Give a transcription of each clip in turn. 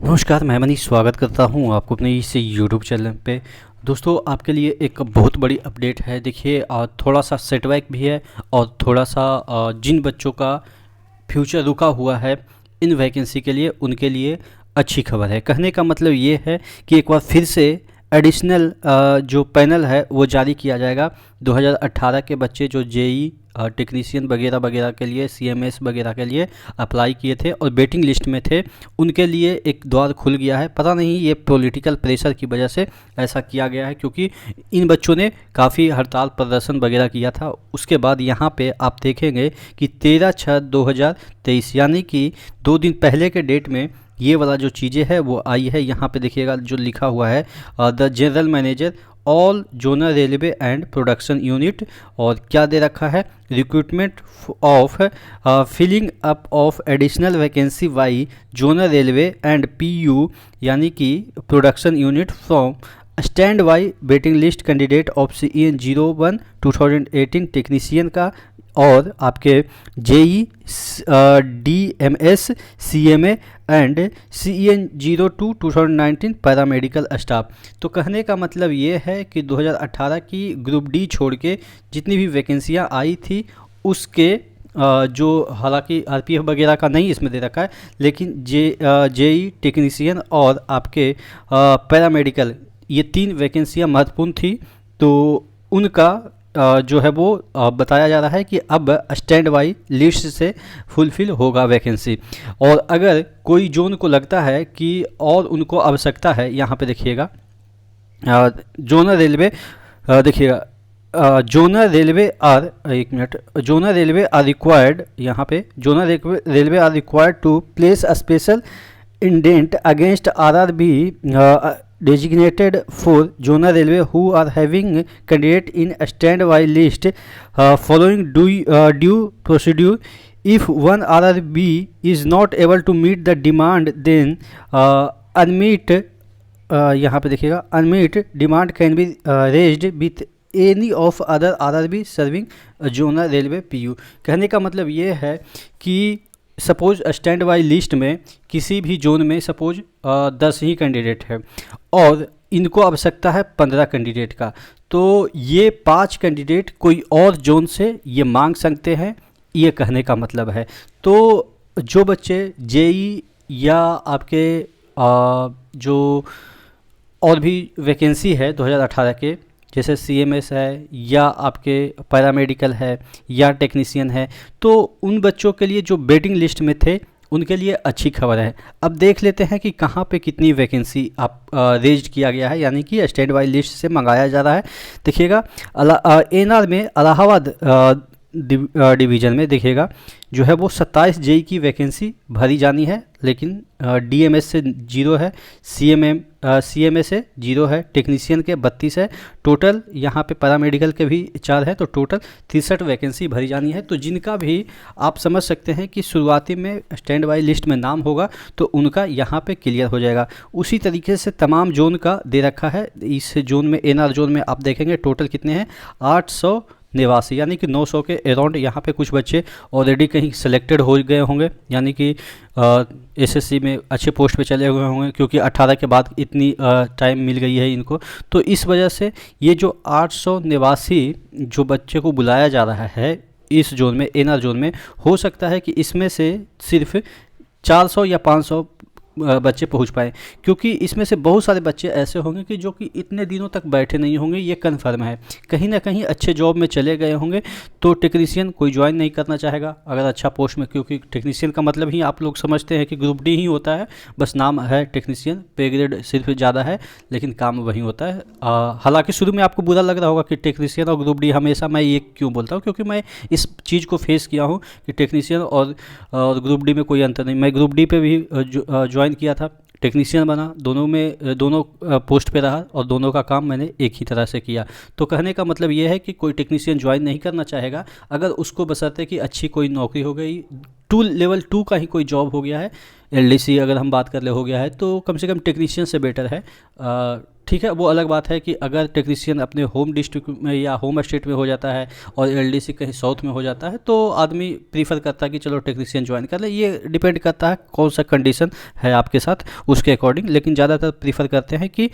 नमस्कार, मैं मनीष स्वागत करता हूं आपको अपने इस यूट्यूब चैनल पे। दोस्तों, आपके लिए एक बहुत बड़ी अपडेट है। देखिए, थोड़ा सा सेटबैक भी है और थोड़ा सा जिन बच्चों का फ्यूचर रुका हुआ है इन वैकेंसी के लिए, उनके लिए अच्छी खबर है। कहने का मतलब ये है कि एक बार फिर से एडिशनल जो पैनल है वो जारी किया जाएगा। 2018 के बच्चे जो जेई टेक्नीशियन वगैरह वगैरह के लिए, सीएमएस वगैरह के लिए अप्लाई किए थे और वेटिंग लिस्ट में थे, उनके लिए एक द्वार खुल गया है। पता नहीं ये पॉलिटिकल प्रेशर की वजह से ऐसा किया गया है, क्योंकि इन बच्चों ने काफ़ी हड़ताल प्रदर्शन वगैरह किया था। उसके बाद यहाँ पे आप देखेंगे कि 13/6/2023 यानी कि 2 दिन पहले के डेट में ये वाला जो चीज़ें है वो आई है। यहाँ पे देखिएगा जो लिखा हुआ है, the general manager all zonal railway and production unit, और क्या दे रखा है, recruitment of filling up of additional vacancy by zonal railway and PU यानी कि production unit from stand by waiting list candidate of CEN 01 2018 technician का, और आपके JE DMS CMA and CEN 02 2019 paramedical staff. तो कहने का मतलब ये है कि 2018 की ग्रुप डी छोड़ के जितनी भी वैकेंसियाँ आई थी उसके जो हालांकि RPF वगैरह का नहीं इसमें दे रखा है, लेकिन जेई टेक्नीशियन और आपके पैरामेडिकल, ये 3 वैकेंसियाँ महत्वपूर्ण थी। तो उनका जो है वो बताया जा रहा है कि अब स्टैंड बाई लिस्ट से फुलफिल होगा वैकेंसी। और अगर कोई जोन को लगता है कि और उनको आवश्यकता है, यहाँ पे देखिएगा जोनल रेलवे, देखिएगा जोनल रेलवे आर, एक minute, zonal railway are required, यहाँ पे zonal railway are required to place a special indent against RRB designated for zonal railway who are having candidate in standby list following due procedure. If one RRB is not able to meet the demand, then unmet यहाँ पे देखिएगा unmet demand can be raised with any of other RRB serving zonal railway PU। कहने का मतलब ये है कि suppose stand by list में किसी भी जोन में सपोज 10 ही कैंडिडेट है और इनको आवश्यकता है 15 कैंडिडेट का, तो ये 5 कैंडिडेट कोई और जोन से ये मांग सकते हैं, ये कहने का मतलब है। तो जो बच्चे जेई या आपके जो और भी वैकेंसी है 2018 के, जैसे CMS है या आपके पैरामेडिकल है या टेक्नीशियन है, तो उन बच्चों के लिए जो वेटिंग लिस्ट में थे उनके लिए अच्छी खबर है। अब देख लेते हैं कि कहाँ पे कितनी वैकेंसी आप रेज किया गया है, यानी कि स्टैंड बाई लिस्ट से मंगाया जा रहा है। देखिएगा NR में इलाहाबाद डिवीज़न में देखिएगा जो है वो 27 जेई की वैकेंसी भरी जानी है, लेकिन DMS से 0 है, CMA से 0 है, टेक्नीशियन के 32 है, टोटल यहाँ पे पैरामेडिकल के भी 4 है, तो टोटल 63 वैकेंसी भरी जानी है। तो जिनका भी आप समझ सकते हैं कि शुरुआती में स्टैंड बाई लिस्ट में नाम होगा तो उनका यहाँ पे क्लियर हो जाएगा। उसी तरीके से तमाम जोन का दे रखा है। इस जोन में NR जोन में आप देखेंगे टोटल कितने हैं, 889, यानी कि 900 के अराउंड यहाँ पे कुछ बच्चे ऑलरेडी कहीं सेलेक्टेड हो गए होंगे, यानी कि SSC में अच्छे पोस्ट पे चले हुए होंगे, क्योंकि 18 के बाद इतनी टाइम मिल गई है इनको। तो इस वजह से ये जो 889 जो बच्चे को बुलाया जा रहा है इस जोन में, NR जोन में, हो सकता है कि इसमें से सिर्फ 400 या 500 बच्चे पहुंच पाए, क्योंकि इसमें से बहुत सारे बच्चे ऐसे होंगे कि जो कि इतने दिनों तक बैठे नहीं होंगे, ये कन्फर्म है, कहीं ना कहीं अच्छे जॉब में चले गए होंगे। तो टेक्नीशियन कोई ज्वाइन नहीं करना चाहेगा अगर अच्छा पोस्ट में, क्योंकि टेक्नीशियन का मतलब ही आप लोग समझते हैं कि ग्रुप डी ही होता है, बस नाम है टेक्नीशियन, पे ग्रेड सिर्फ ज़्यादा है लेकिन काम वही होता है। हालांकि शुरू में आपको बुरा लग रहा होगा कि टेक्नीशियन और ग्रुप डी, हमेशा मैं ये क्यों बोलता हूँ, क्योंकि मैं इस चीज़ को फेस किया हूँ कि टेक्नीशियन और ग्रुप डी में कोई अंतर नहीं। मैं ग्रुप डी पे भी ज्वाइन किया था, टेक्नीशियन बना, दोनों में दोनों पोस्ट पे रहा और दोनों का काम मैंने एक ही तरह से किया। तो कहने का मतलब ये है कि कोई टेक्नीशियन ज्वाइन नहीं करना चाहेगा अगर उसको बशर्ते कि अच्छी कोई नौकरी हो गई, लेवल 2 का ही कोई जॉब हो गया है, LDC अगर हम बात कर ले हो गया है, तो कम से कम टेक्नीशियन से बेटर है ठीक है, वो अलग बात है कि अगर टेक्नीशियन अपने होम डिस्ट्रिक्ट में या होम स्टेट में हो जाता है और एलडीसी कहीं साउथ में हो जाता है तो आदमी प्रीफर करता है कि चलो टेक्नीशियन ज्वाइन कर ले। ये डिपेंड करता है कौन सा कंडीशन है आपके साथ उसके अकॉर्डिंग, लेकिन ज़्यादातर प्रीफर करते हैं कि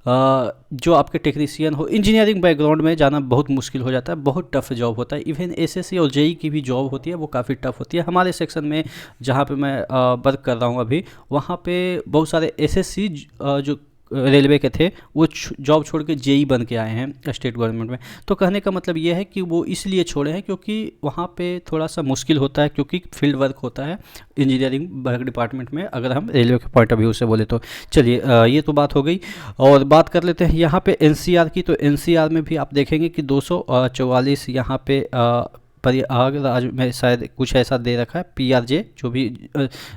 जो आपके टेक्नीशियन हो। इंजीनियरिंग बैकग्राउंड में जाना बहुत मुश्किल हो जाता है, बहुत टफ जॉब होता है। इवन एसएससी और जेई की भी जॉब होती है, वो काफ़ी टफ होती है। हमारे सेक्शन में जहाँ पे मैं वर्क कर रहा हूँ अभी, वहाँ पे बहुत सारे एसएससी जो रेलवे के थे वो जॉब छोड़ के जेई बन के आए हैं स्टेट गवर्नमेंट में। तो कहने का मतलब ये है कि वो इसलिए छोड़े हैं क्योंकि वहाँ पे थोड़ा सा मुश्किल होता है, क्योंकि फील्ड वर्क होता है इंजीनियरिंग डिपार्टमेंट में, अगर हम रेलवे के पॉइंट ऑफ व्यू से बोले तो। चलिए ये तो बात हो गई, और बात कर लेते हैं यहाँ पे एनसीआर की। तो एनसीआर में भी आप देखेंगे कि 244 यहाँ पे प्रयागराज में शायद कुछ ऐसा दे रखा है, पीआरजे जो भी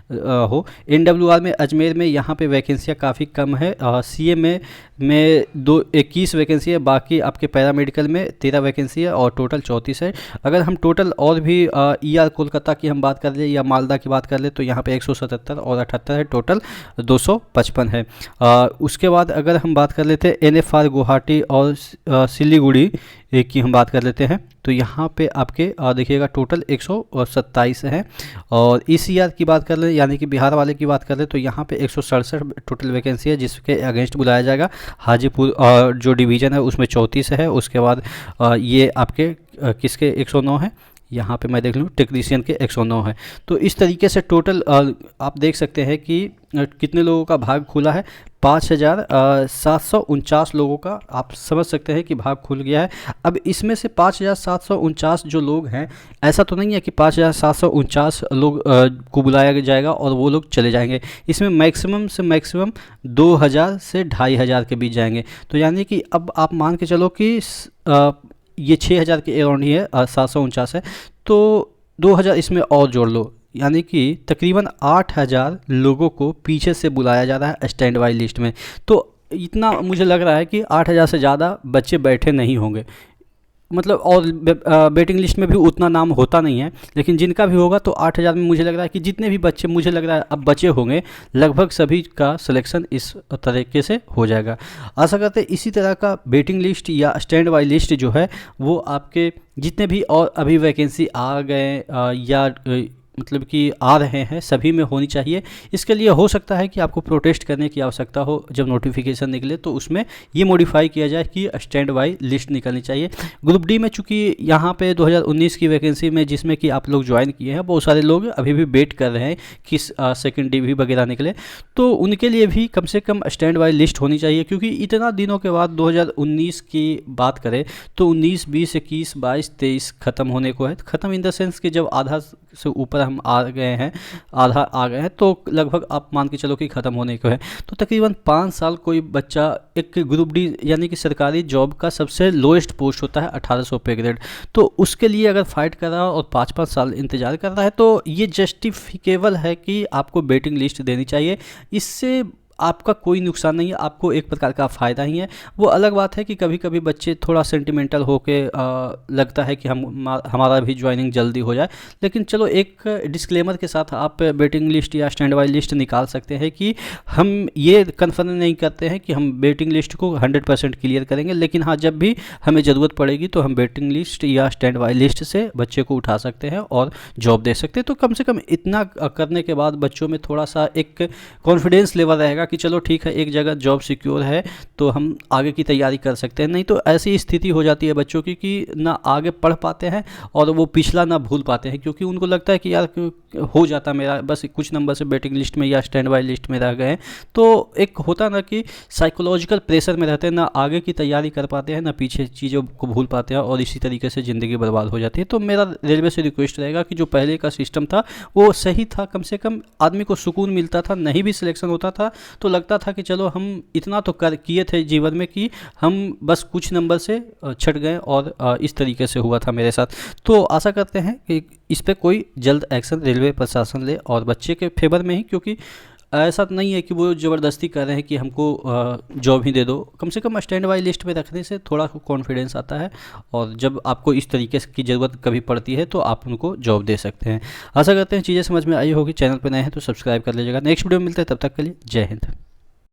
हो। एनडब्ल्यूआर में अजमेर में यहाँ पे वैकेंसियाँ काफ़ी कम है। सीए में 21 वैकेंसी है, बाकी आपके पैरामेडिकल में 13 वैकेंसी है और टोटल 34 है। अगर हम टोटल और भी ईआर कोलकाता की हम बात कर ले या मालदा की बात कर ले तो यहाँ पे 177 और 78 है, टोटल 255 है। उसके बाद अगर हम बात कर लेते हैं एनएफआर गुवाहाटी और सिलीगुड़ी की हम बात कर लेते हैं तो यहाँ पे आपके देखिएगा टोटल 127 है। और ईसीआर की बात कर ले यानी कि बिहार वाले की बात कर ले तो यहाँ पे 167 टोटल वैकेंसी है, जिसके अगेंस्ट बुलाया जाएगा। हाजीपुर जो डिवीज़न है उसमें 34 है। उसके बाद ये आपके किसके 109 है, यहाँ पे मैं देख लूँ टेक्नीशियन के 109 है। तो इस तरीके से टोटल आप देख सकते हैं कि कितने लोगों का भाग खुला है, 5749 लोगों का आप समझ सकते हैं कि भाग खुल गया है। अब इसमें से 5749 जो लोग हैं, ऐसा तो नहीं है कि 5749 लोग को बुलाया जाएगा और वो लोग चले जाएंगे। इसमें मैक्सिमम से मैक्सिमम 2000 से 2500 के बीच जाएंगे। तो यानी कि अब आप मान के चलो कि ये 6000 के अराउंड ही है, 749 है, तो 2000 इसमें और जोड़ लो, यानी कि तकरीबन 8000 लोगों को पीछे से बुलाया जा रहा है स्टैंड बाई लिस्ट में। तो इतना मुझे लग रहा है कि 8000 से ज़्यादा बच्चे बैठे नहीं होंगे, मतलब और वेटिंग लिस्ट में भी उतना नाम होता नहीं है, लेकिन जिनका भी होगा तो 8000 में मुझे लग रहा है कि जितने भी बच्चे मुझे लग रहा है अब बचे होंगे, लगभग सभी का सिलेक्शन इस तरीके से हो जाएगा। आशा करते हैं इसी तरह का वेटिंग लिस्ट या स्टैंड बाई लिस्ट जो है वो आपके जितने भी और अभी वैकेंसी आ गए या मतलब कि आ रहे हैं सभी में होनी चाहिए। इसके लिए हो सकता है कि आपको प्रोटेस्ट करने की आवश्यकता हो, जब नोटिफिकेशन निकले तो उसमें ये मॉडिफाई किया जाए कि स्टैंड बाई लिस्ट निकलनी चाहिए। ग्रुप डी में चूँकि यहाँ पे 2019 की वैकेंसी में जिसमें कि आप लोग ज्वाइन किए हैं, बहुत सारे लोग अभी भी वेट कर रहे हैं कि सेकेंड डिवी वगैरह निकले, तो उनके लिए भी कम से कम स्टैंड बाई लिस्ट होनी चाहिए। क्योंकि इतना दिनों के बाद 2019 की बात करें तो 19, 20, 21, 22, 23 ख़त्म होने को है। ख़त्म इन द सेंस कि जब आधा से ऊपर हम आ गए हैं, आधा आ गए हैं, तो लगभग आप मान के चलो कि ख़त्म होने को है। तो तकरीबन 5 साल कोई बच्चा एक ग्रुप डी यानी कि सरकारी जॉब का सबसे लोएस्ट पोस्ट होता है 1800 पे ग्रेड, तो उसके लिए अगर फाइट कर रहा है और 5-5 साल इंतज़ार कर रहा है तो ये जस्टिफिकेबल है कि आपको वेटिंग लिस्ट देनी चाहिए। इससे आपका कोई नुकसान नहीं है, आपको एक प्रकार का फ़ायदा ही है। वो अलग बात है कि कभी कभी बच्चे थोड़ा सेंटिमेंटल होके लगता है कि हमारा भी ज्वाइनिंग जल्दी हो जाए, लेकिन चलो एक डिस्क्लेमर के साथ आप वेटिंग लिस्ट या स्टैंड बाई लिस्ट निकाल सकते हैं कि हम ये कन्फर्म नहीं करते हैं कि हम वेटिंग लिस्ट को 100% क्लियर करेंगे, लेकिन हाँ जब भी हमें ज़रूरत पड़ेगी तो हम वेटिंग लिस्ट या स्टैंड बाई लिस्ट से बच्चे को उठा सकते हैं और जॉब दे सकते हैं। तो कम से कम इतना करने के बाद बच्चों में थोड़ा सा एक कॉन्फिडेंस लेवल रहेगा कि चलो ठीक है एक जगह जॉब सिक्योर है तो हम आगे की तैयारी कर सकते हैं। नहीं तो ऐसी स्थिति हो जाती है बच्चों की कि ना आगे पढ़ पाते हैं और वो पिछला ना भूल पाते हैं, क्योंकि उनको लगता है कि यार हो जाता मेरा, बस कुछ नंबर से वेटिंग लिस्ट में या स्टैंड बाई लिस्ट में रह गए हैं। तो एक होता ना कि साइकोलॉजिकल प्रेशर में रहते हैं, ना आगे की तैयारी कर पाते हैं ना पीछे चीज़ों को भूल पाते हैं और इसी तरीके से ज़िंदगी बर्बाद हो जाती है। तो मेरा रेलवे से रिक्वेस्ट रहेगा कि जो पहले का सिस्टम था वो सही था, कम से कम आदमी को सुकून मिलता था, नहीं भी सिलेक्शन होता था तो लगता था कि चलो हम इतना तो कर किए थे जीवन में कि हम बस कुछ नंबर से छट गए, और इस तरीके से हुआ था मेरे साथ। तो आशा करते हैं कि इस पे कोई जल्द एक्शन रेलवे प्रशासन ले और बच्चे के फेवर में ही, क्योंकि ऐसा नहीं है कि वो ज़बरदस्ती कर रहे हैं कि हमको जॉब ही दे दो। कम से कम स्टैंड बाई लिस्ट में रखने से थोड़ा कॉन्फिडेंस आता है और जब आपको इस तरीके की ज़रूरत कभी पड़ती है तो आप उनको जॉब दे सकते हैं। आशा करते हैं चीज़ें समझ में आई होगी। चैनल पर नए हैं तो सब्सक्राइब कर लीजिएगा। नेक्स्ट वीडियो में मिलते हैं, तब तक के लिए जय हिंद।